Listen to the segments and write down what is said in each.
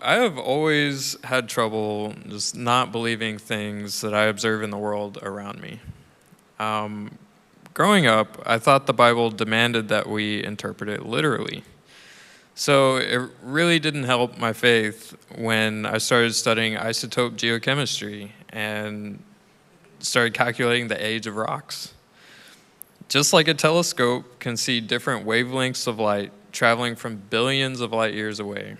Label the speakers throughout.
Speaker 1: I have always had trouble just not believing things that I observe in the world around me. Um, Growing up, I thought the Bible demanded that we interpret it literally. So it really didn't help my faith when I started studying isotope geochemistry and started calculating the age of rocks. Just like a telescope can see different wavelengths of light traveling from billions of light years away,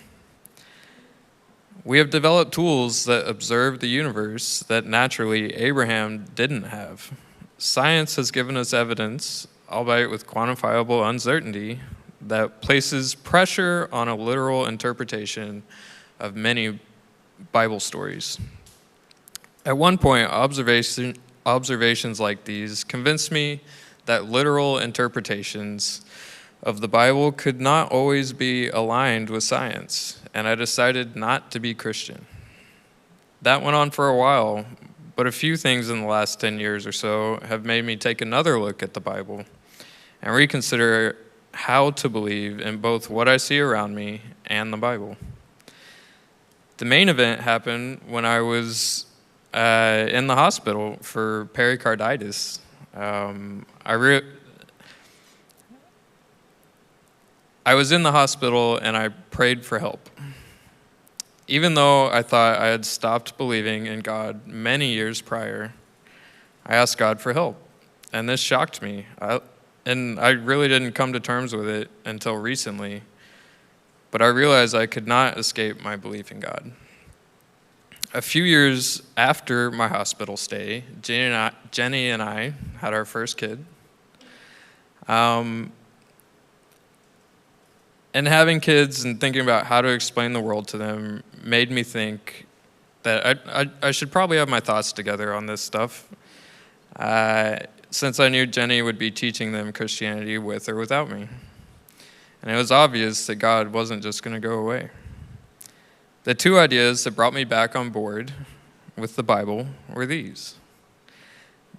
Speaker 1: we have developed tools that observe the universe that naturally Abraham didn't have. Science has given us evidence, albeit with quantifiable uncertainty, that places pressure on a literal interpretation of many Bible stories. At one point, observations like these convinced me that literal interpretations of the Bible could not always be aligned with science, and I decided not to be Christian. That went on for a while, but a few things in the last 10 years or so have made me take another look at the Bible and reconsider how to believe in both what I see around me and the Bible. The main event happened when I was in the hospital for pericarditis. I was in the hospital and I prayed for help. Even though I thought I had stopped believing in God many years prior, I asked God for help. And this shocked me. And I really didn't come to terms with it until recently. But I realized I could not escape my belief in God. A few years after my hospital stay, Jenny and I had our first kid. And having kids and thinking about how to explain the world to them made me think that I should probably have my thoughts together on this stuff, since I knew Jenny would be teaching them Christianity with or without me. And it was obvious that God wasn't just going to go away. The two ideas that brought me back on board with the Bible were these.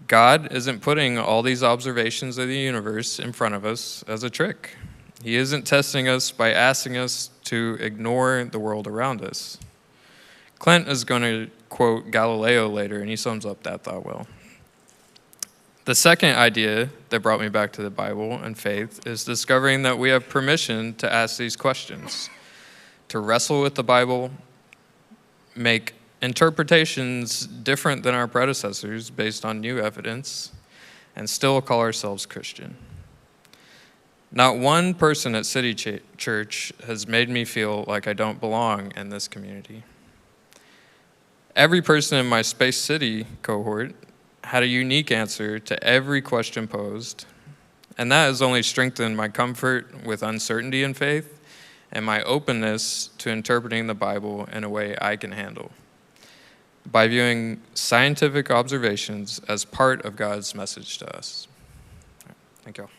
Speaker 1: God isn't putting all these observations of the universe in front of us as a trick. He isn't testing us by asking us to ignore the world around us. Clint is going to quote Galileo later, and he sums up that thought well. The second idea that brought me back to the Bible and faith is discovering that we have permission to ask these questions, to wrestle with the Bible, make interpretations different than our predecessors based on new evidence, and still call ourselves Christian. Not one person at City Church has made me feel like I don't belong in this community. Every person in my Space City cohort had a unique answer to every question posed, and that has only strengthened my comfort with uncertainty in faith and my openness to interpreting the Bible in a way I can handle, by viewing scientific observations as part of God's message to us. Thank you all.